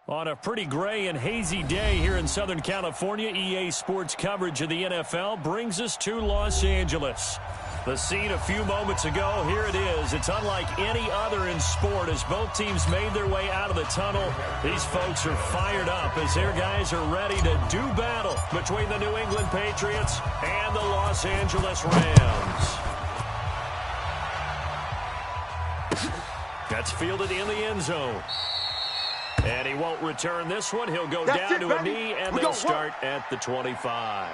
On a pretty gray and hazy day here in Southern California, EA Sports coverage of the NFL brings us to Los Angeles. The scene a few moments ago, here it is. It's unlike any other in sport as both teams made their way out of the tunnel. These folks are fired up as their guys are ready to do battle between the New England Patriots and the Los Angeles Rams. That's fielded in the end zone. And he won't return this one. He'll go down to a knee, and they'll start at the 25.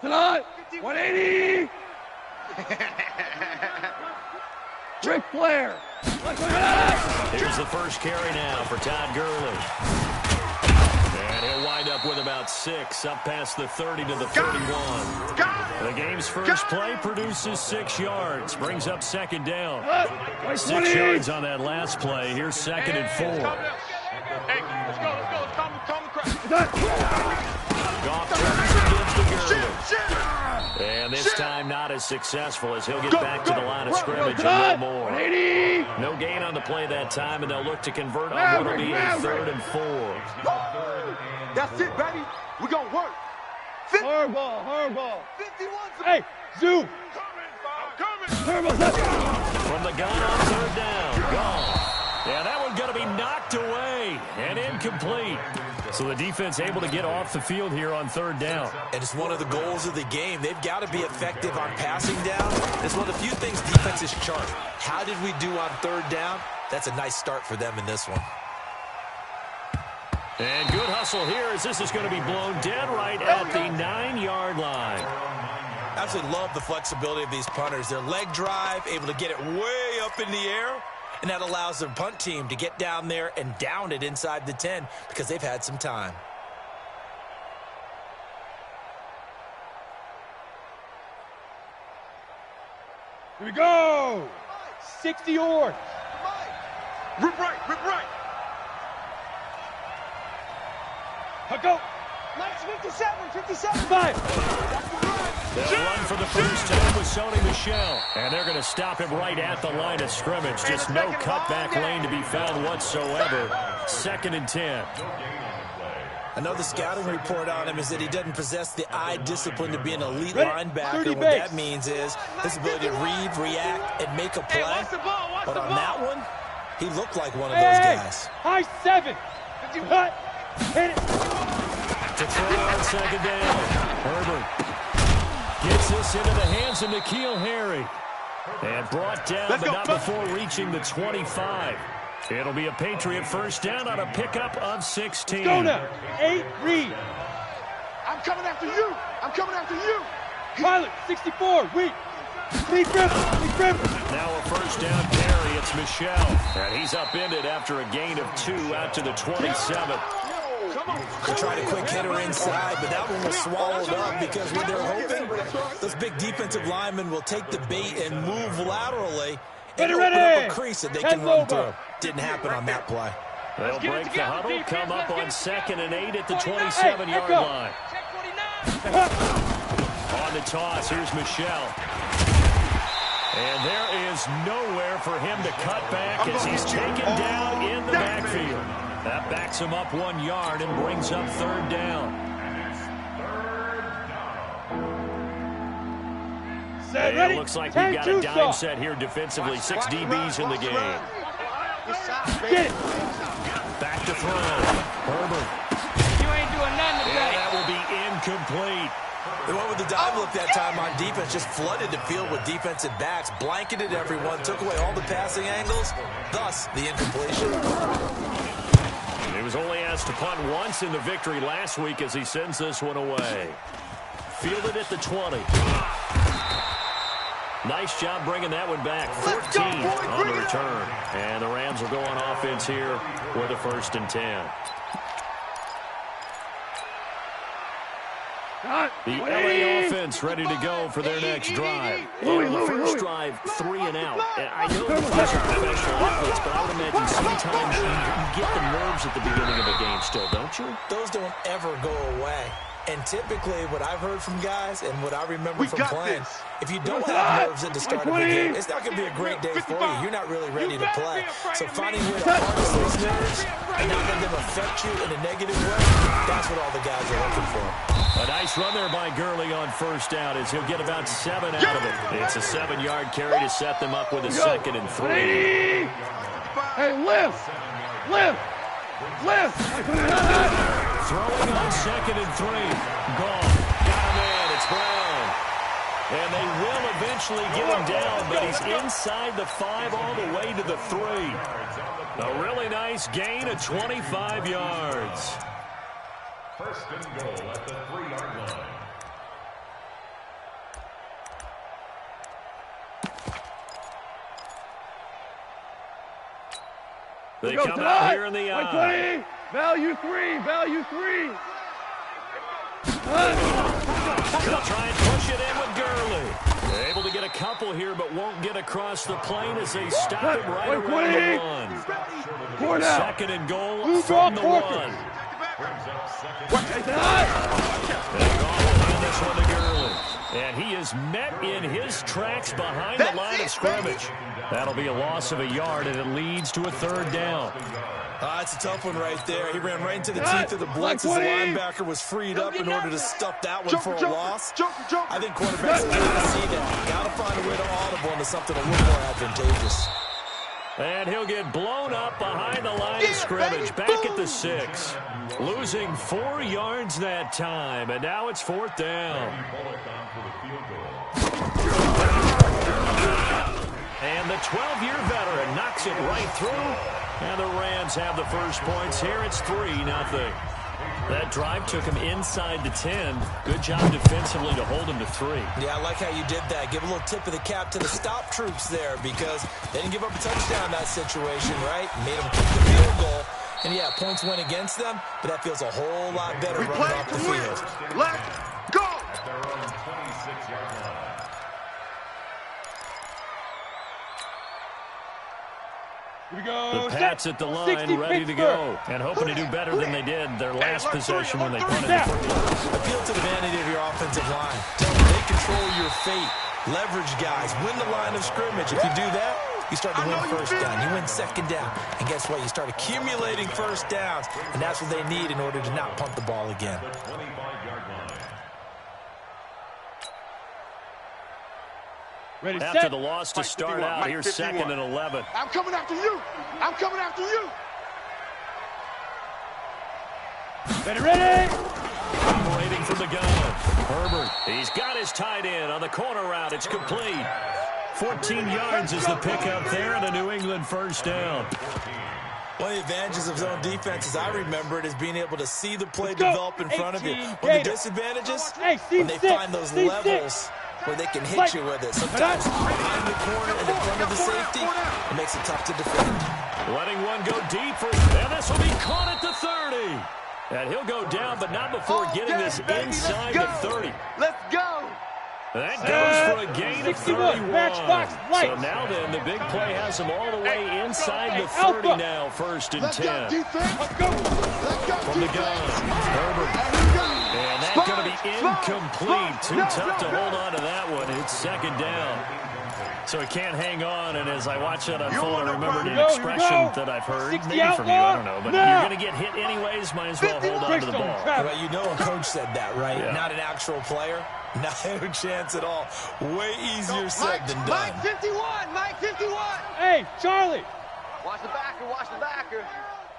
Tonight, 180. Ric Flair. Here's the first carry now for Todd Gurley. And he'll wind up with about 6, up past the 30 to the 31. The game's first play produces 6 yards, brings up second down. 6 yards on that last play. Here's second and 4. Hey, let's go. Let's calm the crowd. Goff turns and gives to Gurley. And this time not as successful as he'll get back to the line of scrimmage and no more. No gain on the play that time, and they'll look to convert on what will be a 3rd and 4. That's it, baby. We're going to work. Hardball. 51. Hey, zoom. Coming. From the gun on 3rd down. Gone. Yeah, that one's going to be knocked away and incomplete. So the defense able to get off the field here on 3rd down. And it's one of the goals of the game. They've got to be effective on passing down. It's one of the few things defenses chart. How did we do on 3rd down? That's a nice start for them in this one. And good hustle here as this is going to be blown dead right at the 9-yard line. Absolutely love the flexibility of these punters. Their leg drive, able to get it way up in the air. And that allows the punt team to get down there and down it inside the 10 because they've had some time. Here we go. 60 yards. Rip right. Go. Nice, 57. 5. They'll run for the first time with Sony Michel. And they're going to stop him right at the line of scrimmage. Just no cutback lane to be found whatsoever. 2nd and 10. Another scouting report on him is that he doesn't possess the eye discipline to be an elite linebacker. What that means is his ability to read, react, and make a play. But on that one, he looked like one of those guys. High 7. Cut. Hit it. To throw on 2nd down. Herbert gets this into the hands of N'Keal Harry. And brought down, but not before reaching the 25. It'll be a Patriot first down on a pickup of 16. Go now. 8, read. I'm coming after you. Pilot, 64, weak. Lead dribble. Now a first down carry. It's Michel. And he's upended after a gain of 2 out to the 27. They tried a quick hitter inside, but that one was swallowed up because when they're hoping those big defensive linemen will take the bait and move laterally and open up a crease that they can run through. Didn't happen on that play. They'll break the huddle, come up on 2nd and 8 at the 27-yard line. On the toss, here's Michel. And there is nowhere for him to cut back as he's taken down in the backfield. That backs him up 1 yard and brings up 3rd down. It looks like we've got a dime set here defensively. 6 DBs in the game. Get it. Back to throw. Herbert. You ain't doing nothing today. And that will be incomplete. The one with the dive look that time on defense just flooded the field with defensive backs, blanketed everyone, took away all the passing angles, thus the incompletion. He was only asked to punt once in the victory last week as he sends this one away. Fielded at the 20. Nice job bringing that one back. 14 on the return. And the Rams will go on offense here with a 1st and 10. The LA offense ready to go for their next drive. On the first drive, 3 and out. And I know that these are professional athletes, but I would imagine sometimes you get the nerves at the beginning of a game still, don't you? Those don't ever go away. And typically, what I've heard from guys and what I remember from playing, if you don't have nerves at the start of the game, it's not going to be a great day for you. You're not really ready to play. So finding a way to harness those nerves and not let them affect you in a negative way, that's what all the guys are looking for. A nice run there by Gurley on first down as he'll get about 7 out of it. It's a 7-yard carry to set them up with a 2nd and 3. Hey, lift! Throwing on 2nd and 3. Gone. Got him in. It's Brown. And they will eventually get him down, but he's inside the 5 all the way to the 3. A really nice gain of 25 yards. First and goal at the 3-yard line. They come out here in the eye. Value 3. They'll try and push it in with Gurley. They're able to get a couple here, but won't get across the plane as they stop him right around the 1. 2nd and goal from the 1. And Goff will hand this one to Gurley. And he is met in his tracks behind the line of scrimmage. That'll be a loss of a yard, and it leads to a 3rd down. It's a tough one right there. He ran right into the teeth of the blitz as the linebacker was freed up in order to stuff that one for a loss. I think quarterbacks need to see that. Got to find a way to audible into something a little more advantageous. And he'll get blown up behind the line of scrimmage, back at the 6. Losing 4 yards that time, and now it's 4th down. And the 12-year veteran knocks it right through. And the Rams have the first points here. It's 3-0. That drive took him inside the 10. Good job defensively to hold him to 3. Yeah, I like how you did that. Give a little tip of the cap to the stop troops there because they didn't give up a touchdown in that situation, right? Made them kick the field goal. And, yeah, points went against them, but that feels a whole lot better running off the field. Let's go! The Pats at the line, ready to go, and hoping to do better than they did their last possession when they punted the football. Appeal to the vanity of your offensive line. Tell them they control your fate. Leverage guys. Win the line of scrimmage. If you do that, you start to win first down. You win 2nd down. And guess what? You start accumulating first downs, and that's what they need in order to not punt the ball again. After the loss to start out, here's 2nd and 11. I'm coming after you. Ready? Operating from the gun. Herbert, he's got his tight end on the corner route. It's complete. 14 yards is the pickup there, and a New England first down. One of the advantages of zone defense, as I remember it, is being able to see the play develop in front of you. One of the disadvantages, when they find those levels where they can hit you with it. Sometimes behind the corner and in front of the safety, it makes it tough to defend. Letting one go deep, and this will be caught at the 30. And he'll go down, but not before getting this inside the 30. Let's go! That goes for a gain of 31. So now then, the big play has him all the way inside the 30 now, 1st and 10. From the gun, Herbert. And that's going to be incomplete. Too tough to hold on to that one. It's 2nd down. So he can't hang on, and as I watch that unfold, I remembered an expression that I've heard, maybe from you, I don't know, but you're going to get hit anyways, might as well hold on to the ball. Well, you know a coach said that, right? Yeah. Not an actual player. Not a chance at all. Way easier said than done. Mike 51! Mike 51! Hey, Charlie! Watch the backer.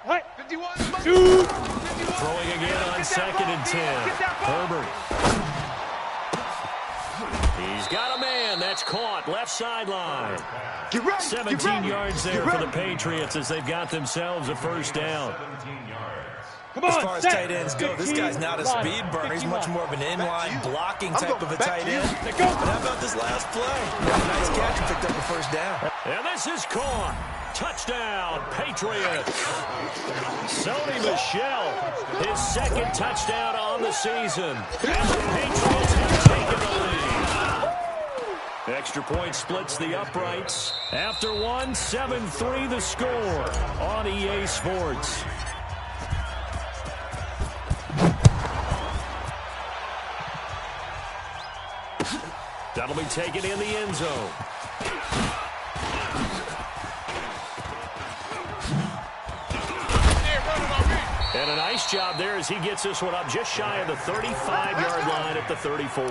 Hey. 51! Shoot! Throwing again on 2nd and 10. Herbert. He's got a man. That's caught. Left sideline. 17 yards there for the Patriots as they've got themselves a first down. As far as tight ends go, this guy's not a speed burner. He's much more of an inline blocking type of a tight end. But how about this last play? Nice catch and picked up the first down. And this is caught. Touchdown, Patriots. Sony Michel, his second touchdown on the season. And the Patriots have taken the lead. Extra point splits the uprights. After one, 7-3 the score on EA Sports. That'll be taken in the end zone. And a nice job there as he gets this one up just shy of the 35-yard line at the 34.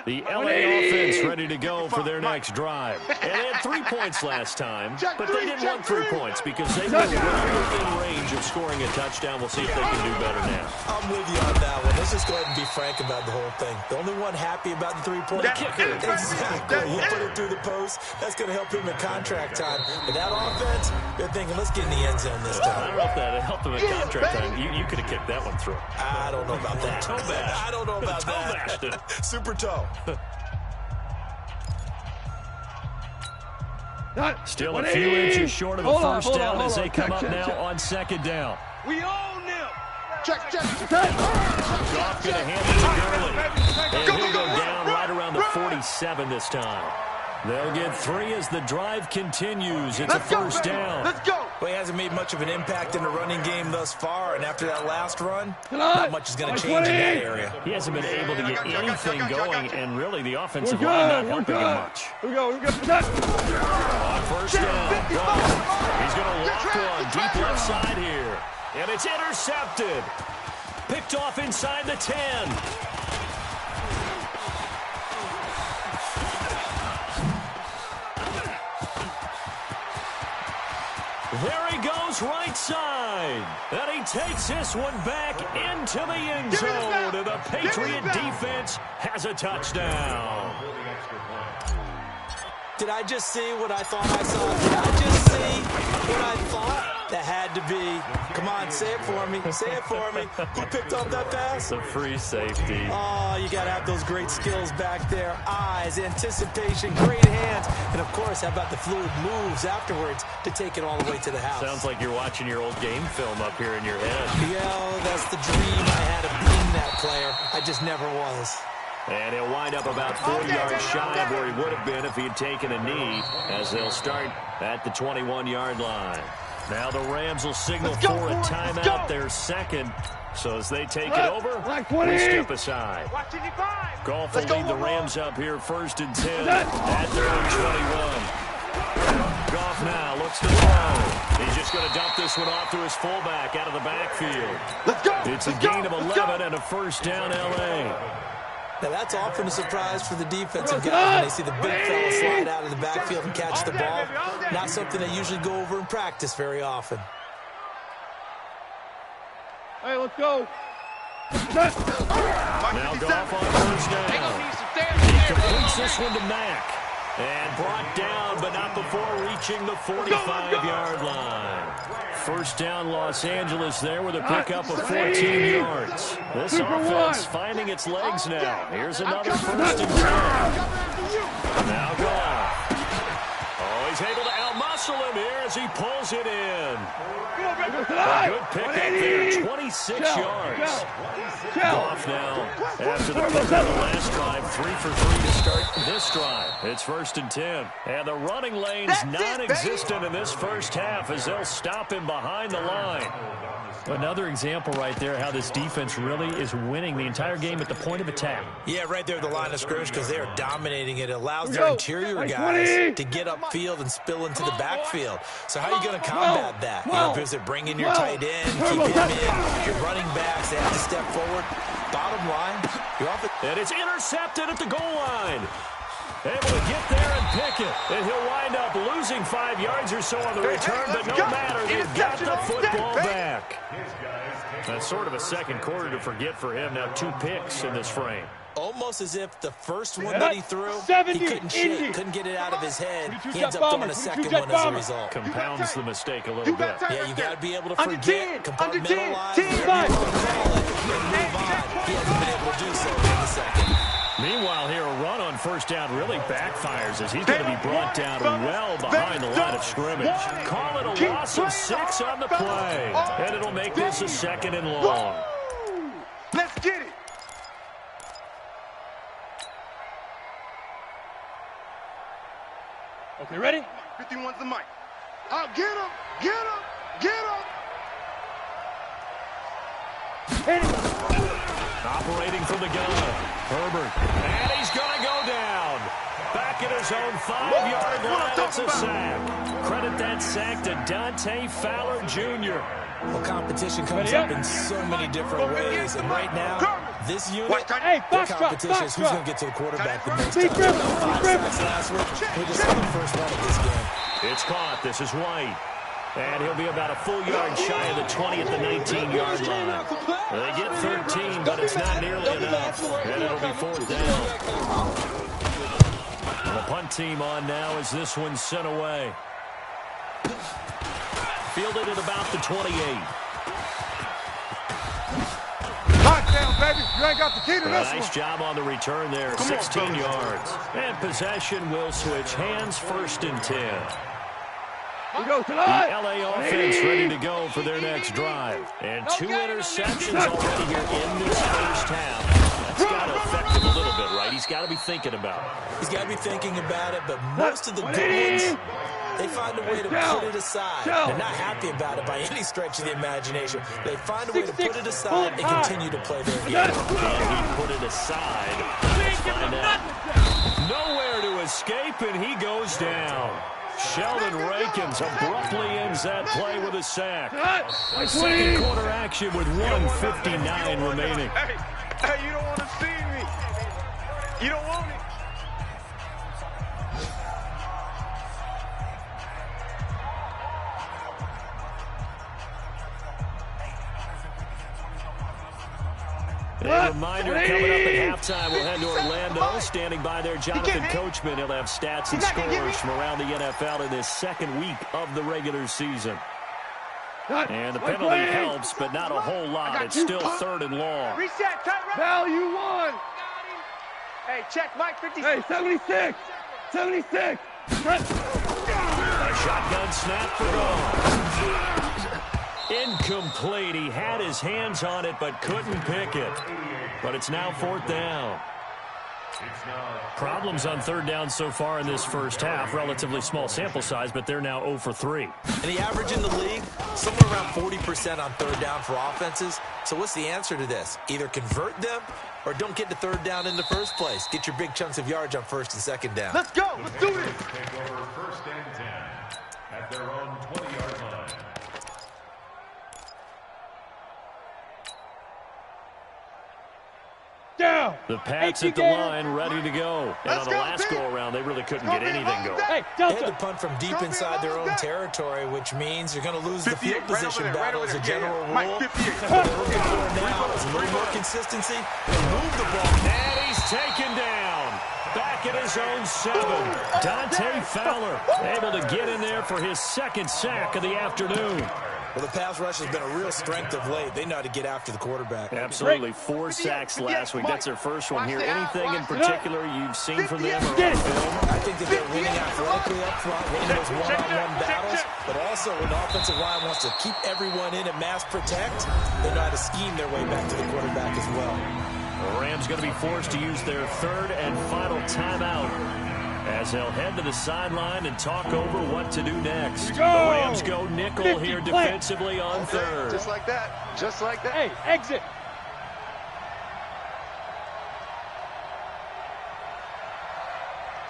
The LA offense ready to go for their next drive. And they had 3 points last time, but they didn't want 3 points because they were within range of scoring a touchdown. We'll see if they can do better now. I'm with you on that one. Let's just go ahead and be frank about the whole thing. The only one happy about the three-point kicker. Exactly. He put it through the post. That's going to help him in contract time. But that offense, they're thinking, let's get in the end zone this time. I don't know if that helped him in contract time. You could have kicked that one through. I don't know about that. Toe bash. I don't know about that. Super toe. Still a few inches short of the first down as they come up now on second down. We own them. Check. Goff going to hand it to Gurley. And he'll go down right around the 47 this time. They'll get 3 as the drive continues. It's a first down. Let's go. Well, he hasn't made much of an impact in the running game thus far, and after that last run, not much is going to change in that area. He hasn't been able to get anything going, and really the offensive line not helping him much. Here we go. On first down, Goff. He's going to walk one deep left side here. And it's intercepted. Picked off inside the 10. There he goes right side. And he takes this one back into the end zone. And the Patriot defense has a touchdown. Did I just see what I thought I saw? Did I just see what I thought? That had to be. Come on, say it for me. Say it for me. Who picked up that pass? The free safety. Oh, you got to have those great skills back there. Eyes, anticipation, great hands. And, of course, how about the fluid moves afterwards to take it all the way to the house? Sounds like you're watching your old game film up here in your head. Yeah, that's the dream I had of being that player. I just never was. And he'll wind up about 40 yards shy of where he would have been if he had taken a knee, as they'll start at the 21-yard line. Now the Rams will signal for a timeout, their second. So as they take it over, we step aside. Goff will lead the Rams up here first and 10 at their own 21. Goff now looks to throw. He's just going to dump this one off to his fullback out of the backfield. It's a gain of 11 and a first down, L.A. Now, that's often a surprise for the defensive guys when they see the big fella slide out of the backfield and catch the ball. Not something they usually go over in practice very often. Hey, let's go. Now Goff on first down. He completes this one to Mack. And brought down, but not before reaching the 45-yard line. first down Los Angeles there with a pickup of 14 yards. This offense finding its legs now. Here's another first and 10. Now Goff. Oh, he's able to outmuscle him here as he pulls it in. A good pickup there, 26 yards. Goff now, after the pick on the last drive, 3 for 3 to start this drive. It's first and 10. And the running lane's non-existent in this first half as they'll stop him behind the line. Another example right there how this defense really is winning the entire game at the point of attack. Yeah, right there at the line of scrimmage because they are dominating it. It allows their interior guys to get upfield and spill into the backfield. So how are you going to combat that? You know, because they're bringing your tight end, keep him in, your running backs, they have to step forward. Bottom line, you're off it. And it's intercepted at the goal line. Able to get there and pick it. And he'll wind up losing 5 yards or so on the return, but no matter, they've got the football back. That's sort of a second quarter to forget for him. Now 2 picks in this frame. Almost as if the first one that he threw, he couldn't shake, couldn't get it out of his head. He ends up throwing a second one as a result. Compounds the mistake a little bit. Yeah, you got to be able to forget, compartmentalize, and move on. He hasn't been able to do so in the second. Meanwhile, here a run on first down really backfires as he's going to be brought down well behind the line of scrimmage. Call it a loss of 6 on the play, and it'll make this a second and long. Let's get it. Okay, ready? 51's the mic. I'll get him, get him, get him. Operating from the gun, Herbert, and he's going to go down. Back at his own 5-yard line, it's a sack. Credit that sack to D4l Jr. Well, competition comes up in so many different ways, and right now, this unit, the competition is who's going to get to the quarterback the most times. 5 sacks last week, we just had the first one of this game. It's caught. This is White. And he'll be about a full yard shy of the 20 at the 19-yard line. They get 13, but it's not nearly enough. And it'll be 4th down. And the punt team on now as this one's sent away. Fielded at about the 28. Lockdown, baby. You ain't got the key to this one. Nice job on the return there, 16 yards. And possession will switch hands, first and 10. We go tonight. The LA offense ready to go for their next drive. And 2 interceptions already here in this first half. That's got to affect him a little bit, right? He's got to be thinking about it. He's got to be thinking about it, but most of the good ones, they find a way to put it aside. They're not happy about it by any stretch of the imagination. They find a way to put it aside and continue to play their game. And he put it aside. Let's find out. Nowhere to escape, and he goes down. Sheldon Rankins abruptly ends that play with a sack. Second quarter action with 1:59 remaining. Hey, you don't want to see me. You don't want it. A reminder coming up at halftime, we'll head to Orlando. Standing by there, Jonathan Coachman. He'll have stats and scores from around the NFL in this second week of the regular season. And the penalty helps, but not a whole lot. It's still 3rd and long. Reset, tight right. Val, you won. Hey, check Mike 56. Hey, 76. 76. A shotgun snap for goal. Incomplete. He had his hands on it, but couldn't pick it. But it's now 4th down. Problems on 3rd down so far in this first half. Relatively small sample size, but they're now 0 for 3. And the average in the league, somewhere around 40% on 3rd down for offenses. So what's the answer to this? Either convert them or don't get to 3rd down in the first place. Get your big chunks of yards on 1st and 2nd down. Let's go. Let's do this. Take over 1st and 10 at their own 20-yard line. Down. The Pats at the line, ready to go. And on the last go-around, they really couldn't get anything going. Hey, They had Delta. to punt from deep inside their own territory, which means you're going to lose the field position battle as a general rule. What they're looking for now is a little more consistency and move the ball. And he's taken down. Back at his own 7. Dante Fowler able to get in there for his 2nd sack of the afternoon. Well, the pass rush has been a real strength of late. They know how to get after the quarterback. Absolutely. 4 sacks last week. That's their first one here. Anything in particular you've seen from them or on film? I think that they're winning athletically up front, winning those one-on-one battles, but also when the offensive line wants to keep everyone in and mass protect, they know how to scheme their way back to the quarterback as well. The Rams going to be forced to use their 3rd and final timeout as they'll head to the sideline and talk over what to do next. The Rams go nickel here defensively on 3rd. Just like that. Just like that. Hey, exit.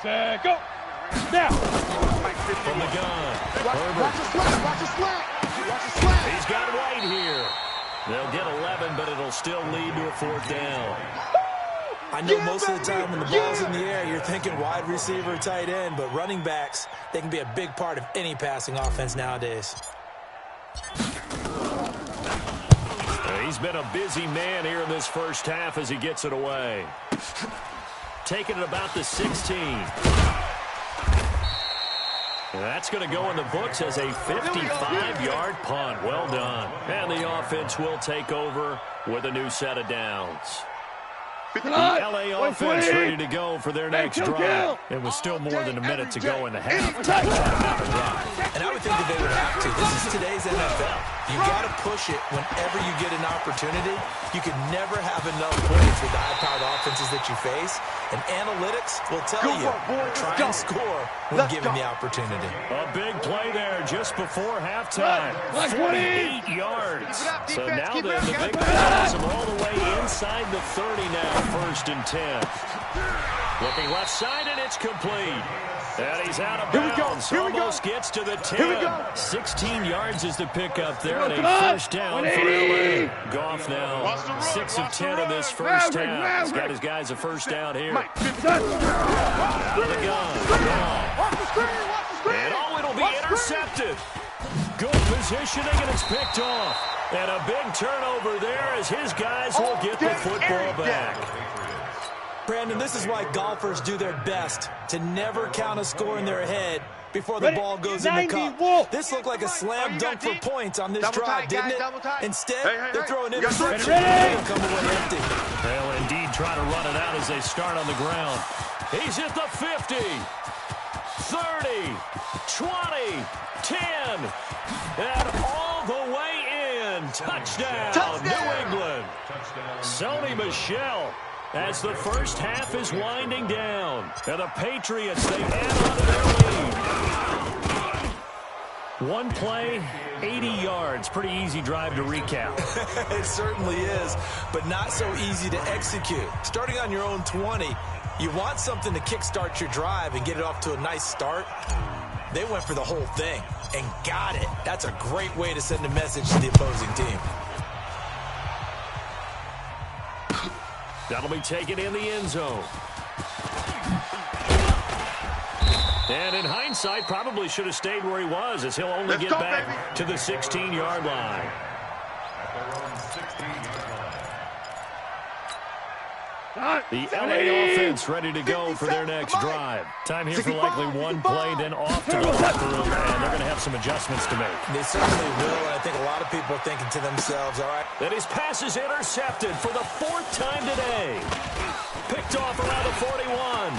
Set, go. Now. From the gun. Watch the slap. Watch the slap. Watch the slap. He's got White here. They'll get 11, but it'll still lead to a 4th down. I know most of the time when the ball's in the air, you're thinking wide receiver, tight end, but running backs, they can be a big part of any passing offense nowadays. He's been a busy man here in this first half as he gets it away. Taking it about the 16. That's going to go in the books as a 55-yard punt. Well done. And the offense will take over with a new set of downs. The LA offense ready to go for their next drive. It was still more than a minute to go in the half. And I would think that they would have to. This is today's NFL. You got to push it whenever you get an opportunity. You can never have enough points with the high-powered offenses that you face. And analytics will tell you, try and score when given the opportunity. A big play there just before halftime. 48 yards. So now the big play is all the way inside the 30 now. 1st and 10. Looking left side, and it's complete. And he's out of bounds. Almost gets to the 10. 16 yards is the pickup there, and a 1st down for LA. Goff now 6 of 10 in this first half. He's got his guys a 1st down here. Out of the gun. And it'll be intercepted. Good positioning, and it's picked off. And a big turnover there as his guys will get the football back. Brandon, this is why golfers do their best to never count a score in their head before the ball goes in the cup. This looked like a slam dunk for points on this drive, didn't it? Instead, they're throwing interception and come away empty. They'll indeed try to run it out as they start on the ground. He's at the 50, 30, 20, 10, and all the way in. Touchdown, New England. Sony Michel. As the first half is winding down. And the Patriots, they add on to their lead. One play, 80 yards. Pretty easy drive to recap. It certainly is, but not so easy to execute. Starting on your own 20, you want something to kickstart your drive and get it off to a nice start. They went for the whole thing and got it. That's a great way to send a message to the opposing team. That'll be taken in the end zone. And in hindsight, probably should have stayed where he was, as he'll only get back to the 16-yard line. The LA offense ready to go for their next drive. Time here for likely one play, then off to the locker room, and they're going to have some adjustments to make. They certainly will, and I think a lot of people are thinking to themselves, all right. Then his pass is intercepted for the 4th time today. Picked off around the 41.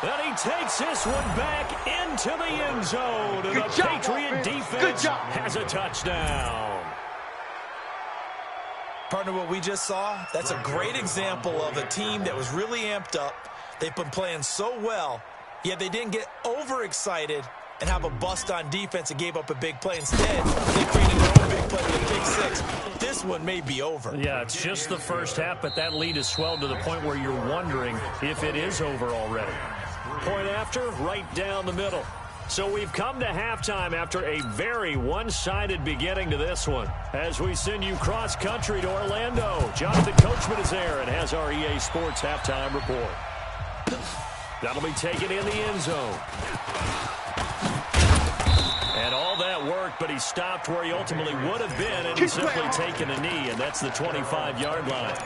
And he takes this one back into the end zone, and the Patriot defense has a touchdown. Partner, what we just saw, that's a great example of a team that was really amped up. They've been playing so well, yet they didn't get overexcited and have a bust on defense and gave up a big play. Instead, they created their own big play with a big 6. This one may be over. Yeah, it's just the first half, but that lead has swelled to the point where you're wondering if it is over already. Point after, right down the middle. So we've come to halftime after a very one-sided beginning to this one. As we send you cross-country to Orlando, Jonathan Coachman is there and has our EA Sports halftime report. That'll be taken in the end zone. And all that worked, but he stopped where he ultimately would have been, and he's simply taken a knee, and that's the 25-yard line.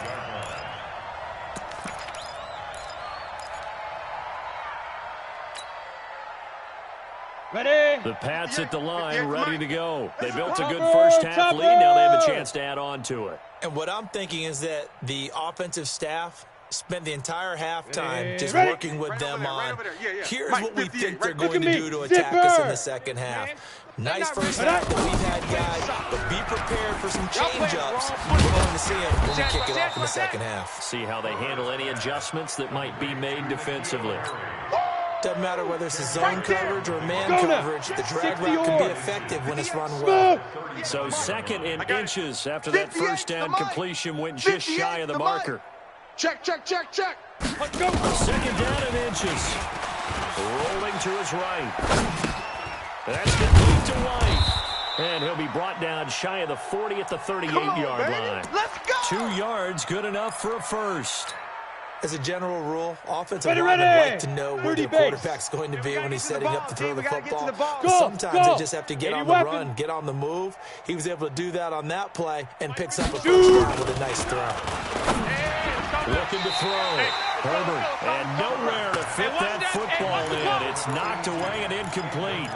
Ready. The Pats at the line, ready to go. They built a good first half lead. Now they have a chance to add on to it. And what I'm thinking is that the offensive staff spent the entire halftime just working with them on, here's what we think they're going to do to attack us in the second half. Nice first half that we've had, guys, but be prepared for some change-ups. We're going to see them when we kick it off in the second half. See how they handle any adjustments that might be made defensively. Doesn't matter whether it's a zone coverage or man coverage, the drag route can be effective when it's run well. So 2nd and inches after that first down completion went just shy of the marker. Check. Let's go. 2nd down and inches. Rolling to his right. That's complete to White. And he'll be brought down shy of the 40 at the 38-yard line. Let's go. 2 yards, good enough for a first. As a general rule, offensive linemen like to know where their quarterback's going to be when he's setting up to throw the football. Sometimes they just have to get on the run, get on the move. He was able to do that on that play and picks up a first down with a nice throw. Looking to throw. Herbert, and nowhere to fit that football in. It's knocked away and incomplete.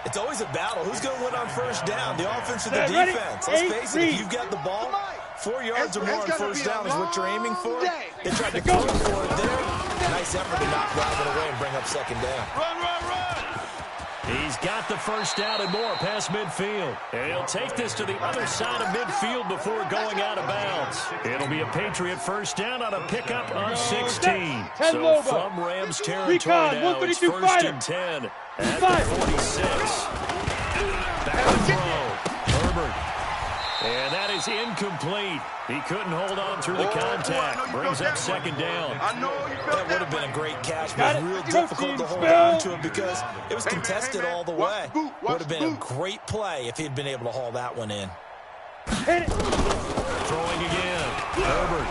It's always a battle. Who's going to win on first down, the offense or the defense? Let's face it, if you've got the ball, 4 yards or more on first down is what you're aiming for. They tried to go for it there. Nice effort to knock Robin away and bring up 2nd down. He's got the first down and more past midfield. And he'll take this to the other side of midfield before going out of bounds. It'll be a Patriot first down on a pickup of 16. So from Rams territory now, it's 1st and 10 at the 46. Back to throw. Herbert. And that is incomplete. He couldn't hold on through the contact. Brings up 2nd down. That would have been a great catch, but it was real difficult to hold on to it because it was contested all the way. Would have been a great play if he'd been able to haul that one in. Throwing again. Herbert.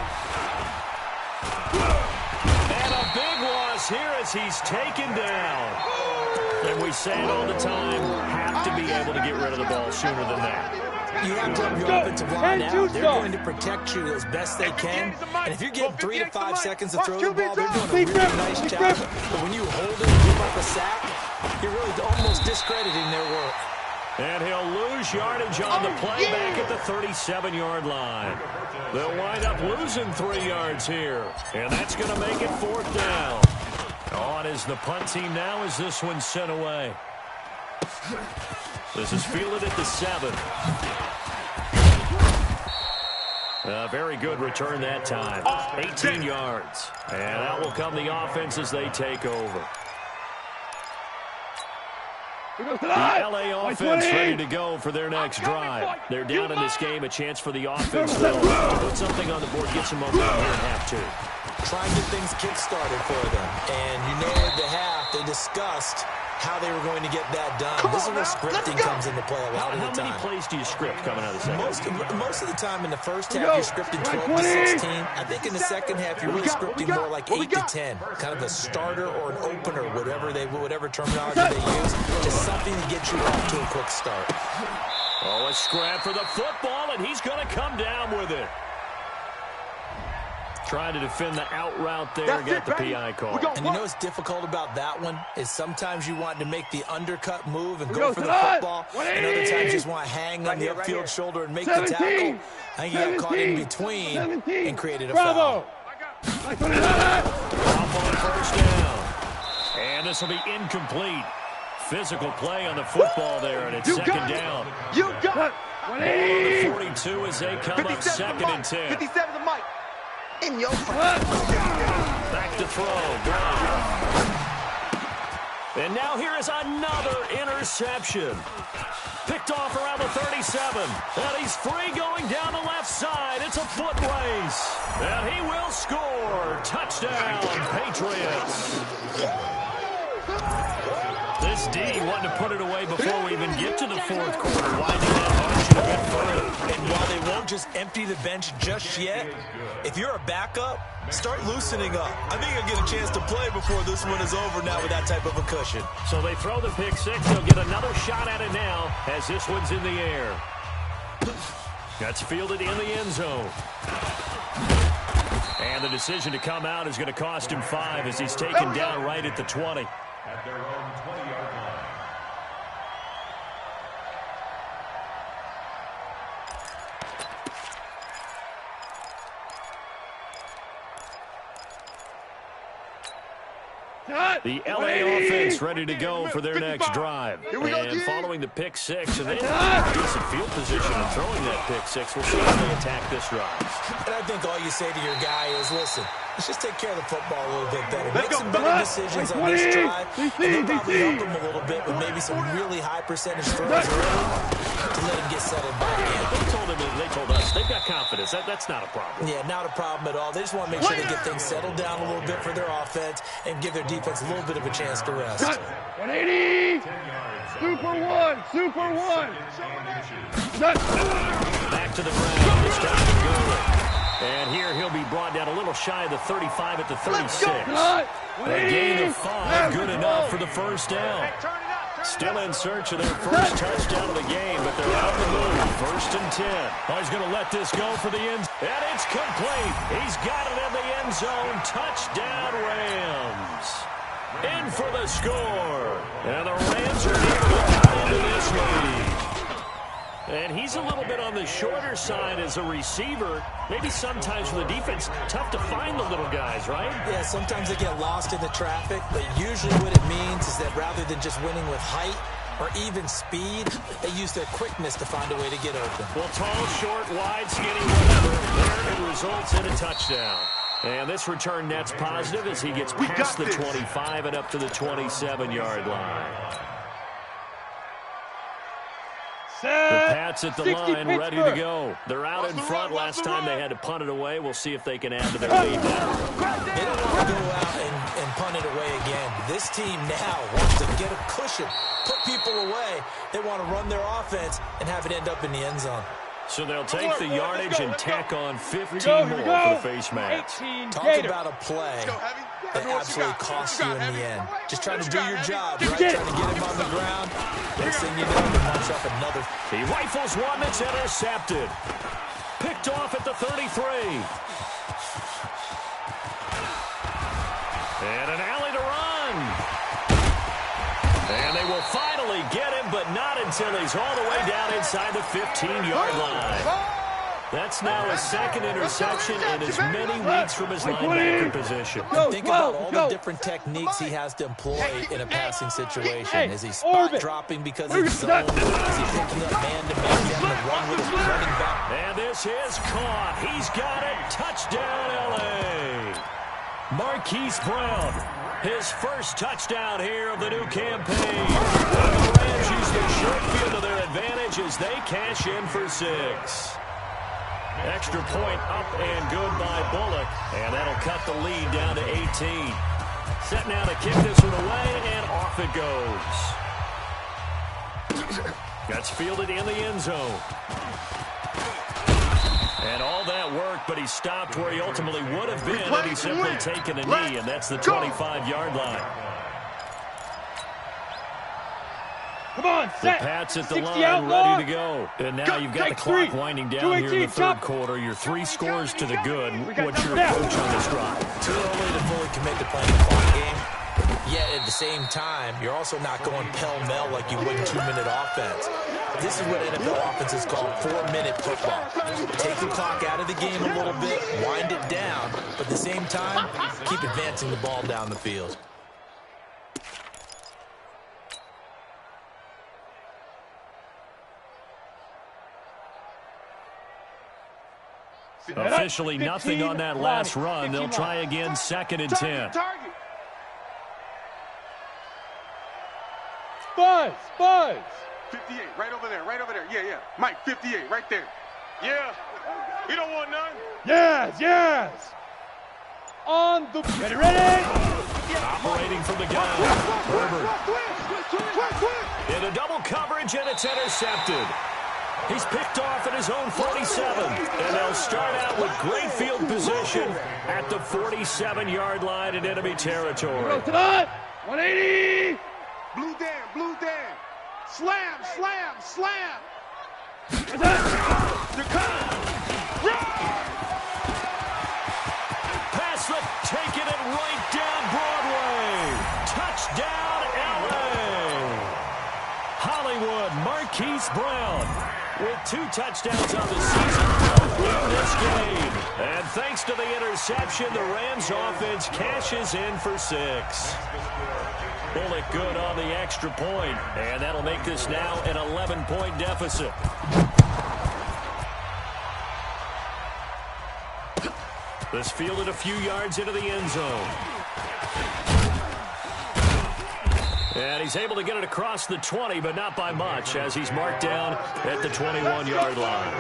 And a big loss here as he's taken down. And we say it all the time, have to be able to get rid of the ball sooner than that. You have to have your offensive line out. They're going to protect you as best they can. And if you're getting 3 to 5 seconds to throw the ball, they're doing a really nice job. But when you hold it and give up a sack, you're really almost discrediting their work. And he'll lose yardage on the play back at the 37-yard line. They'll wind up losing 3 yards here. And that's going to make it 4th down. On is the punt team now as this one's sent away. This is fielded at the 7. A very good return that time. 18 yards. And out will come the offense as they take over. The LA offense ready to go for their next drive. They're down in this game. A chance for the offense to put something on the board, get some momentum here in half 2. Try and get things kick-started for them. And you know at the half, they discussed how they were going to get that done. This is where scripting comes into play a lot of the time. How many plays do you script coming out of the second? Most of the time in the first half, you're scripting 12 to 16. I think in the second half, you're really scripting more like 8 to 10. Kind of a starter or an opener, whatever terminology they use. Just something to get you off to a quick start. Oh, a scrap for the football, and he's going to come down with it. Trying to defend the out route there, got the PI call. And you know what's difficult about that one is sometimes you want to make the undercut move and go for the football, and other times you just want to hang on the upfield shoulder and make the tackle. I think you got caught in between and created a foul. Off on first down. And this will be incomplete. Physical play on the football there, and it's 2nd down. You got it. 42 as they come up 2nd and 10. 57 the mic. In your Back to throw. And now here is another interception. Picked off around the 37. And he's free going down the left side. It's a foot race. And he will score. Touchdown, Patriots. This D wanted to put it away before we even get to the 4th quarter. Winding that margin a bit further. And while they won't just empty the bench just yet, if you're a backup, start loosening up. I think you'll get a chance to play before this one is over now with that type of a cushion. So they throw the pick 6. They'll get another shot at it now as this one's in the air. That's fielded in the end zone. And the decision to come out is going to cost him 5 as he's taken down right at the 20. At their own 20-yard line. The LA offense ready to go for their next drive. And following the pick six, and then decent field position and throwing that pick six, we'll see how they attack this drive. And I think all you say to your guy is, listen, let's just take care of the football a little bit better. Make some better decisions on this drive, and they'll probably help him a little bit with maybe some really high percentage throws early to let him get settled back in. They told us they've got confidence. That's not a problem. Yeah, not a problem at all. They just want to make sure they get things settled down a little bit for their offense and give their defense a little bit of a chance to rest. 180! Super one! Super one! Back to the ground. This time to go. And here he'll be brought down a little shy of the 35 at the 36. A gain of 5, good enough for the first down. Still in search of their first touchdown of the game, but they're on the move. First and 10. Oh, he's going to let this go for the end. And it's complete. He's got it in the end zone. Touchdown, Rams. In for the score. And the Rams are able to cut into this lead. And he's a little bit on the shorter side as a receiver. Maybe sometimes for the defense, tough to find the little guys, right? Yeah, sometimes they get lost in the traffic, but usually what it means is that rather than just winning with height or even speed, they use their quickness to find a way to get open. Well, tall, short, wide, skinny, whatever, there it results in a touchdown. And this return net's positive as he gets past the 25 and up to the 27-yard line. The Pats at the line, ready to go. They're out in front. Last time they had to punt it away. We'll see if they can add to their lead now. They don't want to go out and punt it away again. This team now wants to get a cushion, put people away. They want to run their offense and have it end up in the end zone. So they'll take the yardage and tack on 15 more for the face mask. Talk about a play that absolutely costs you in the end. Just trying to do your job, right? Trying to get him on the ground. Next thing you know, you punch up another. He rifles one that's intercepted. Picked off at the 33. And an alley to run. And they will finally get him, but not until he's all the way down inside the 15-yard line. That's now his second interception in as many weeks from his linebacker position. Think about all the different techniques he has to employ in a passing situation. Is he spot dropping because he's zone? Is he picking up man-to-man, having to run with his running back? And this is caught. He's got it. Touchdown, L.A. Marquise Brown, his first touchdown here of the new campaign. And the Rams use the short field to their advantage as they cash in for 6. Extra point up and good by Bullock, and that'll cut the lead down to 18. Set now to kick this one away, and off it goes. That's fielded in the end zone. And all that work, but he stopped where he ultimately would have been had he simply taken a knee, and that's the 25-yard line. Come on, set. The Pats at the line, ready to go. And now you've got the clock winding down here in the third quarter. You're 3 scores to the good. What's your approach on this drive? Too early to fully commit to playing the clock game. Yet at the same time, you're also not going pell-mell like you would in 2-minute offense. This is what NFL offenses call 4-minute football. Take the clock out of the game a little bit, wind it down, but at the same time, keep advancing the ball down the field. Officially nothing on that last run. They'll try again, 2nd and 10. Buzz! 58, right over there. Yeah. Mike, 58, right there. Yeah. You don't want none? Yes! On the... Ready! Operating from the gun. Herbert. In a double coverage, and it's intercepted. He's picked off at his own 47, and they'll start out with great field position at the 47-yard line in enemy territory. 180! Blue Dan. Slam! They're coming! Pass the taking it right down Broadway. Touchdown, L.A. Hollywood, Marquise Brown with 2 touchdowns on the season in this game. And thanks to the interception, the Rams offense cashes in for 6. Bullock good on the extra point, and that'll make this now an 11-point deficit. This fielded a few yards into the end zone. And he's able to get it across the 20, but not by much, as he's marked down at the 21-yard line.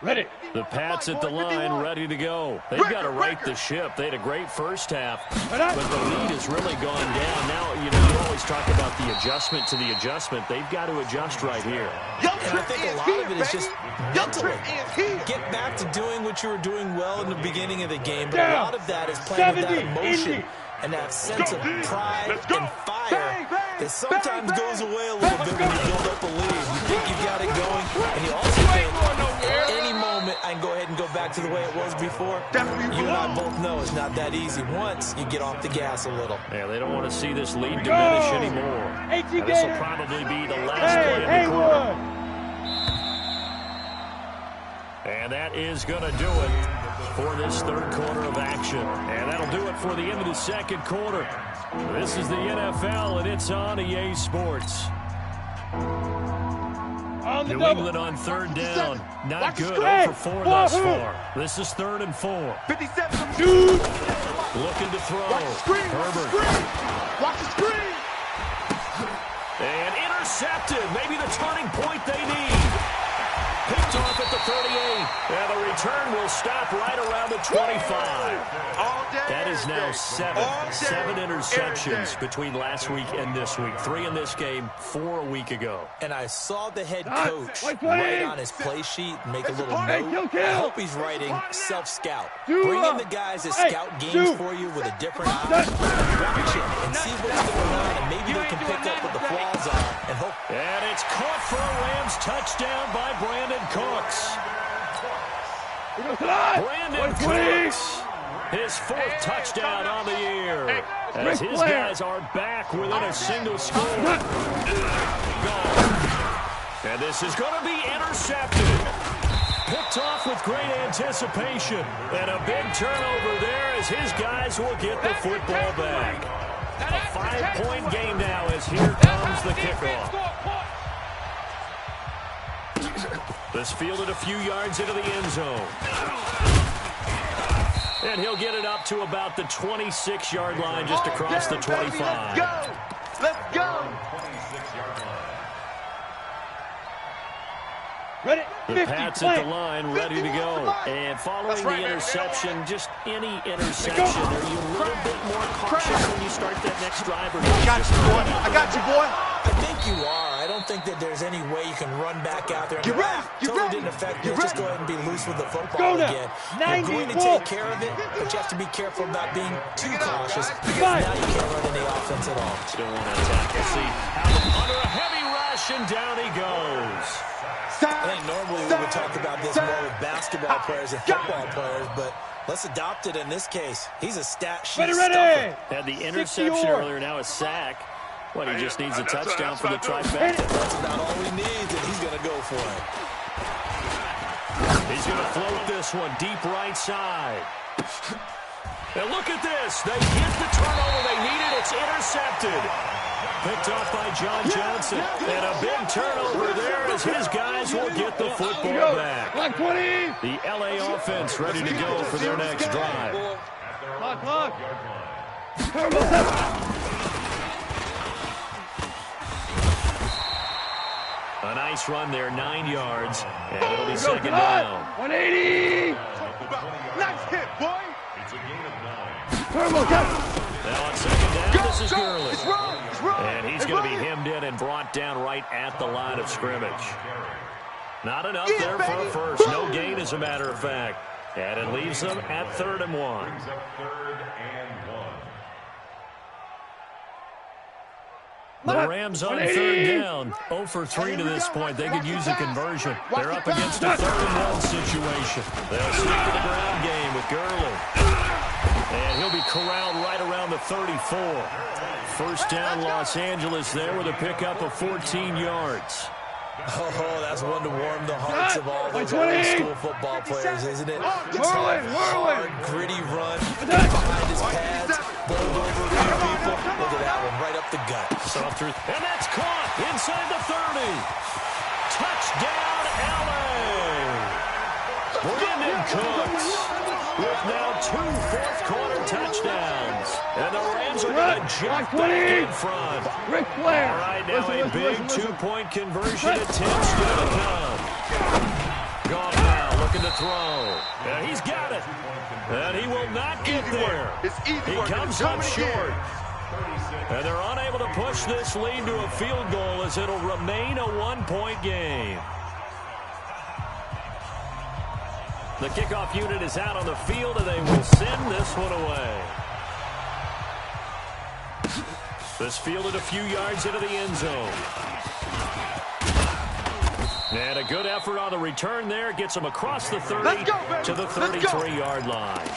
Ready. The Pats at the line, ready to go. They've got to right the ship. They had a great first half, but the lead has really gone down. Now, you always talk about the adjustment to the adjustment. They've got to adjust right here. And I think a lot of it is just mentally. Get back to doing what you were doing well in the beginning of the game, but a lot of that is playing with that emotion and that sense of pride and fire that sometimes goes away a little bit when you build up a lead. You think you've got it going, and you also think at any moment I can go ahead and go back to the way it was before. You and I both know it's not that easy once you get off the gas a little. Yeah, they don't want to see this lead diminish anymore. This will probably be the last play of the quarter. And that is going to do it for this third quarter of action. And that'll do it for the end of the second quarter. This is the NFL, and it's on EA Sports. New England on third down. Not good. 0 for 4 thus far. This is 3rd and 4. 57. Looking to throw. Herbert. Watch the screen. And intercepted. Maybe the turning point they need. Picked off at the 38. And the return will stop right around the 25. That is now 7 interceptions between last week and this week. 3 in this game, 4 a week ago. And I saw the head coach write on his play sheet, make a little note. I hope he's writing self-scout. Bring in the guys that scout games for you with a different eye. Watch it and see what's going on, and maybe they can pick up what the flaws are and hope. And it's caught for a Rams touchdown by Brandon Cooks. Brandon Cooks, his 4th touchdown on the year, as his guys are back within a single score. Gone. And this is going to be intercepted. Picked off with great anticipation. And a big turnover there as his guys will get the football back. A 5-point game now as here comes the kickoff. This fielded a few yards into the end zone. And he'll get it up to about the 26-yard line, just across the 25. Let's go. Ready. The Pats at the line, ready to go. And following the interception, just any interception, are you a little bit more cautious when you start that next drive? Or I got you, boy. I got you, boy. I think you are. I don't think that there's any way you can run back out there. You're ready. Totally didn't affect you. Just go ahead and be loose with the football again. You're going to take care of it, but you have to be careful about being too cautious because now you can't run any offense at all. Still want to attack. We'll see how under a heavy rush, and down he goes. I think normally we would talk about this more with basketball players and football players, but let's adopt it in this case. He's a stat sheet stuffer. Had the interception earlier, now a sack. Well, he just needs a touchdown for the trifecta. That's about all he needs, and he's going to go for it. He's going to float this one deep right side. And look at this. They get the turnover they needed. It's intercepted. Picked off by John Johnson. And a big turnover there as his guys will get the football back. The LA offense ready to go for their next drive. A nice run there, 9 yards. And it'll be second down. 180. Nice hit, boy. It's a gain of 9. Now on second down, this is Gurley. It's wrong. And he's going to be hemmed in and brought down right at the line of scrimmage. Not enough there for a first. No gain, as a matter of fact. And it leaves them at 3rd and 1. Brings up 3rd and 1. The Rams on 3rd down. 0 for 3 to this point. They could use a conversion. They're up against a 3rd and 1 situation. They'll stick to the ground game with Gurley. And he'll be corralled right around the 34. First down, Los Angeles there with a pickup of 14 yards. Oh, that's one to warm the hearts of all those old school football players, isn't it? Hard, gritty run, behind his pads, bowled over a few people. Look at that one, right up the gut. And that's caught inside the 30. Touchdown, LA! Brandon Cooks with now 2 fourth-quarter touchdowns. And the Rams are going to jump back in front. Ric Flair. All right, now a big 2-point conversion attempt still to come. Gone now, looking to throw. And he's got it. And he will not get there. He comes up short. And they're unable to push this lead to a field goal as it'll remain a 1-point game. The kickoff unit is out on the field, and they will send this one away. This fielded a few yards into the end zone. And a good effort on the return there. Gets them across the 30 to the 33-yard line.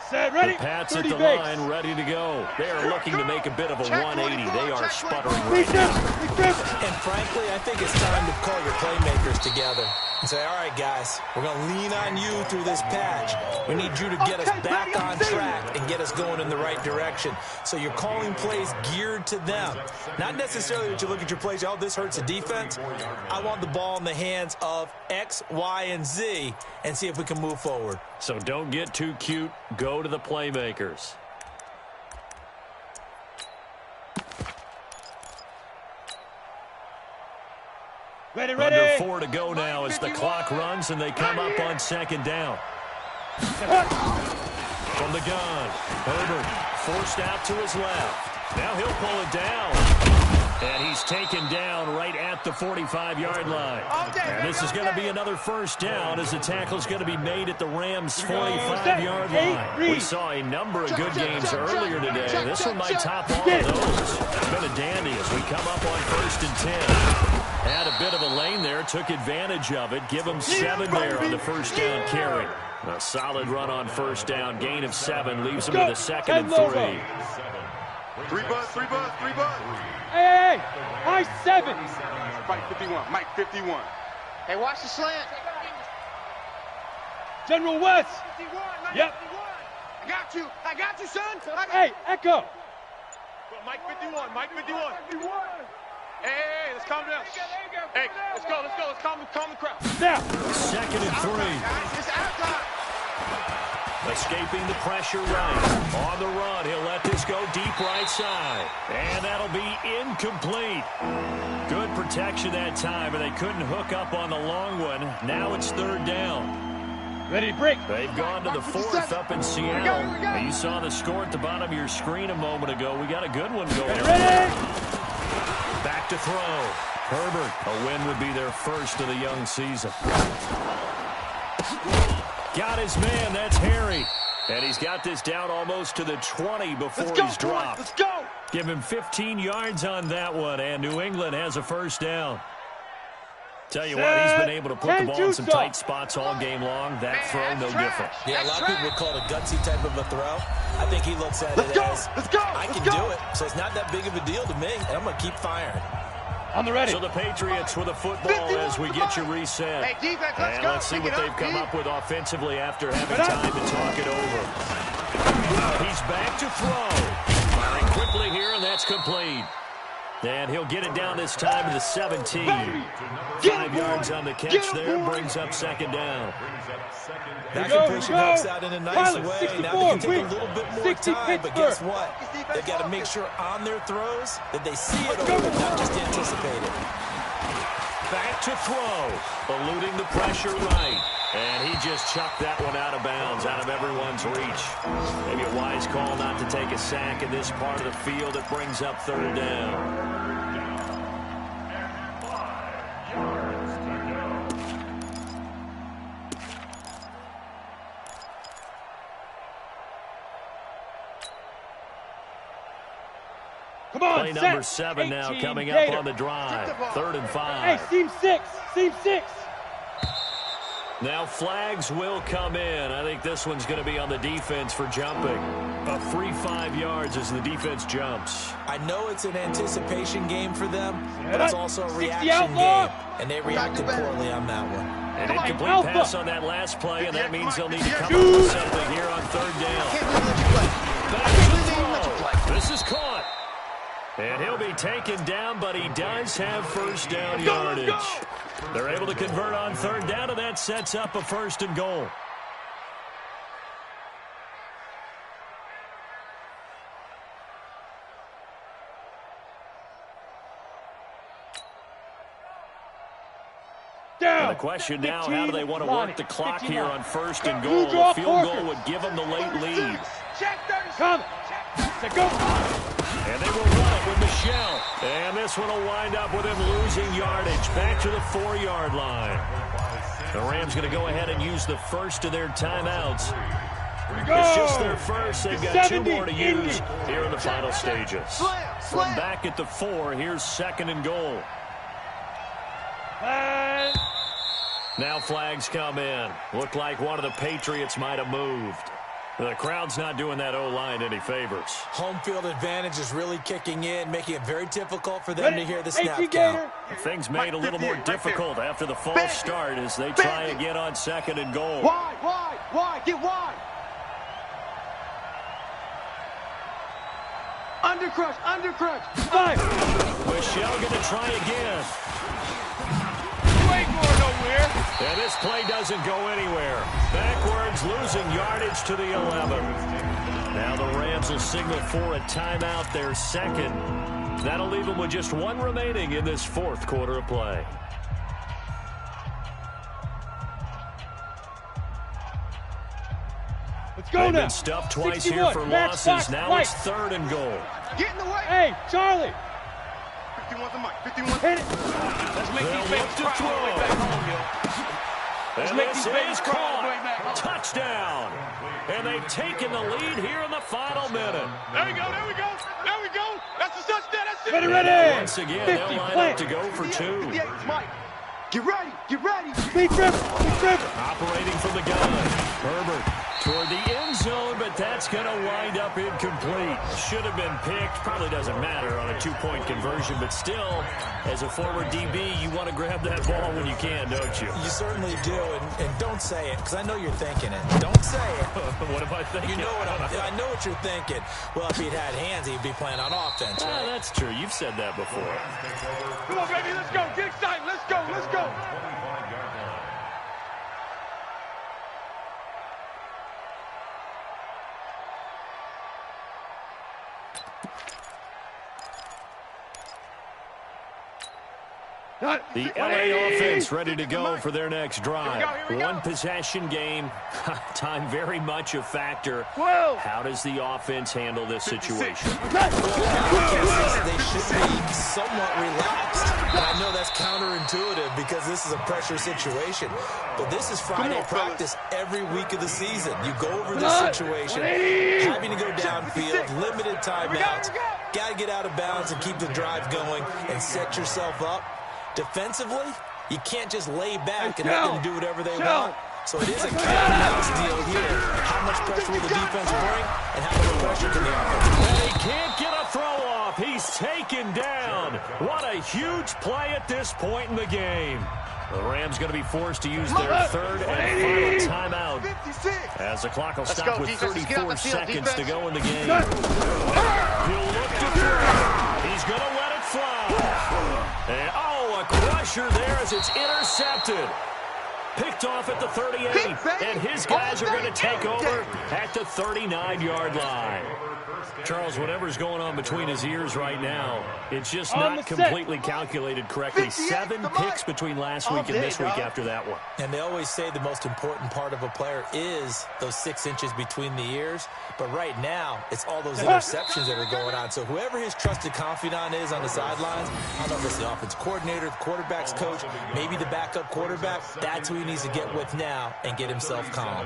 Set, ready. The Pats at the line, ready to go. They are looking to make a bit of a 180. They are sputtering right now. And frankly, I think it's time to call your playmakers together and say, all right, guys, we're going to lean on you through this patch. We need you to get us back on track and get us going in the right direction. So you're calling plays geared to them. Not necessarily that you look at your plays, oh, this hurts the defense. I want the ball in the hands of X, Y, and Z and see if we can move forward. So don't get too cute. Go to the playmakers. Ready. Under 4 to go now as the clock runs and they come up on second down. From the gun, Herbert forced out to his left. Now he'll pull it down. And he's taken down right at the 45-yard line. And this is going to be another first down as the tackle is going to be made at the Rams' 45-yard line. We saw a number of good games earlier today. This one might top all of those. It's been a dandy as we come up on 1st and 10. Had a bit of a lane there, took advantage of it. Give him 7 there on the first down carry. A solid run on first down, gain of 7, leaves him with a 2nd and 3. 3 buzz. Hey, high 7. Mike 51. Hey, watch the slant. General West. 51, Yep. 51. I got you, son. Hey, Echo. Mike 51. Hey, let's calm down. Hey, let's go. Let's calm the crowd. Now. 2nd and 3. Guys, it's out time. Escaping the pressure right. On the run, he'll let this go deep right side. And that'll be incomplete. Good protection that time, and they couldn't hook up on the long one. Now it's 3rd down. Ready to break. They've gone to the 4th up in Seattle. You saw the score at the bottom of your screen a moment ago. We got a good one going. Ready. Back to throw. Herbert. A win would be their first of the young season. Got his man. That's Harry. And he's got this down almost to the 20 before he's dropped. Let's go. Give him 15 yards on that one, and New England has a first down. Tell you what, he's been able to put the ball in some tight spots all game long. That throw, no different. Yeah, a lot of people would call it a gutsy type of a throw. I think he looks at it as, I can do it, so it's not that big of a deal to me, and I'm going to keep firing. On the ready. So the Patriots with a football as we get you reset. Hey, defense, and let's see what they've come up with offensively after having time to talk it over. He's back to throw. Firing quickly here, and that's complete. And he'll get it down this time to the 17. 5 yards on the catch there, brings up 2nd down. That completion helps out in a nice way. Now they can take a little bit more time, but guess what? They've got to make sure on their throws that they see it over, not just anticipate it. Back to throw, eluding the pressure right. And he just chucked that one out of bounds, out of everyone's reach. Maybe a wise call not to take a sack in this part of the field. It brings up 3rd down. Come on, play number 7 now coming up on the drive. 3rd and 5. Hey, seam 6. Now flags will come in. I think this one's going to be on the defense for jumping. A free 5 yards as the defense jumps. I know it's an anticipation game for them, but it's also a reaction game. And they reacted poorly on that one. An incomplete pass on that last play, and that means they'll need to come up with something here on third down. Back to throw. This is caught. And he'll be taken down, but he does have first down yardage. They're able to convert on third down, and that sets up a 1st and goal. And the question now, how do they want to work the clock here on 1st and goal? A field goal would give them the late lead. Come. Go. And they will run it with Michelle. And this one will wind up with him losing yardage. Back to the 4-yard line. The Rams going to go ahead and use the first of their timeouts. It's just their first. They've got 2 more to use here in the final stages. From back at the 4, here's 2nd and goal. Now flags come in. Looked like one of the Patriots might have moved. The crowd's not doing that O-line any favors. Home field advantage is really kicking in, making it very difficult for them to hear the snap count. Things made a little more difficult after the false start as they try again on 2nd and goal. Wide, get wide. Undercrush. Michelle going to try again. You ain't going nowhere. And this play doesn't go anywhere. Backwards, losing yardage to the 11. Now the Rams will signal for a timeout, their 2nd. That'll leave them with just 1 remaining in this 4th quarter of play. Let's go now. They've been stuffed twice here for losses. Now it's 3rd and goal. Get in the way. Hey, Charlie. 51's the mic. 51. Hit it. Let's make They'll these look babies to cry on the way throw. back home, yo. And make this these babies is cry on the way back caught. home. Touchdown. And they've taken the lead here in the final minute. There we go. That's the touchdown. That's it. Ready. Once again, they'll line up to go for 2. 58, Mike. Get ready. Big trip. Operating from the gun. Herbert toward the end zone, but that's going to wind up incomplete. Should have been picked. Probably doesn't matter on a 2-point conversion, but still, as a forward DB, you want to grab that ball when you can, don't you? You certainly do, and don't say it, because I know you're thinking it. Don't say it. What am I thinking? You know I know what you're thinking. Well, if he'd had hands, he'd be playing on offense, right? That's true. You've said that before. Come on, baby. Let's go. Get excited. Let's go. The LA offense ready to go for their next drive. 1 possession game. Time very much a factor. How does the offense handle this situation? They should be somewhat relaxed. And I know that's counterintuitive because this is a pressure situation. But this is Friday practice every week of the season. You go over this situation, having to go downfield, limited timeouts. Got to get out of bounds and keep the drive going and set yourself up. Defensively, you can't just lay back and let them do whatever they want. So it is a cat-and-mouse deal here. How much pressure will the defense bring, and how much pressure can the offense bring? And he can't get a throw off. He's taken down. What a huge play at this point in the game. The Rams going to be forced to use their 3rd and final timeout 56. as the clock will Let's stop go, with defense. Get 34 out the field, seconds to defense. go in the game. He'll look to throw. He's going to let it fly. And, a crusher there as it's intercepted. Picked off at the 38, and his guys are going to take over at the 39-yard line. Charles, whatever's going on between his ears right now, it's just not completely calculated correctly. 7 picks between last week and this week after that one. And they always say the most important part of a player is those 6 inches between the ears. But right now, it's all those interceptions that are going on. So whoever his trusted confidant is on the sidelines, I don't know if it's the offense coordinator, the quarterback's coach, maybe the backup quarterback, that's who he needs to get with now and get himself calm.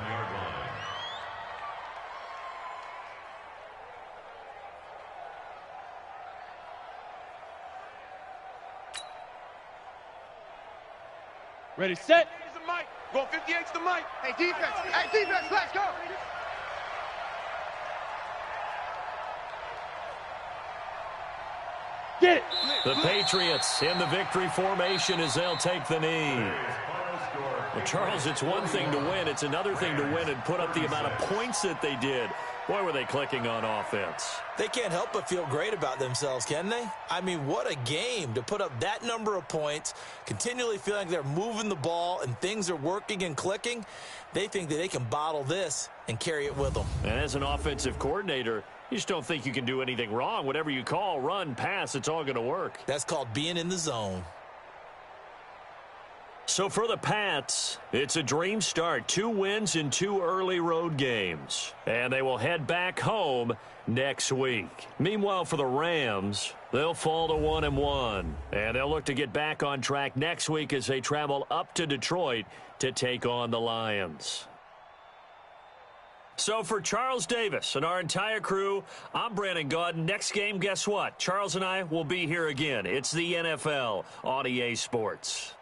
Ready, set. Here's the Mike. Going 58's the Mike. Hey, defense, let's go. Get it. The Patriots in the victory formation as they'll take the knee. Well, Charles, it's one thing to win. It's another thing to win and put up the amount of points that they did. Boy, were they clicking on offense. They can't help but feel great about themselves, can they? I mean, what a game to put up that number of points, continually feeling like they're moving the ball and things are working and clicking. They think that they can bottle this and carry it with them. And as an offensive coordinator, you just don't think you can do anything wrong. Whatever you call, run, pass, it's all going to work. That's called being in the zone. So for the Pats, it's a dream start. 2 wins in 2 early road games. And they will head back home next week. Meanwhile, for the Rams, they'll fall to 1-1. And they'll look to get back on track next week as they travel up to Detroit to take on the Lions. So for Charles Davis and our entire crew, I'm Brandon Gaudin. Next game, guess what? Charles and I will be here again. It's the NFL on EA Sports.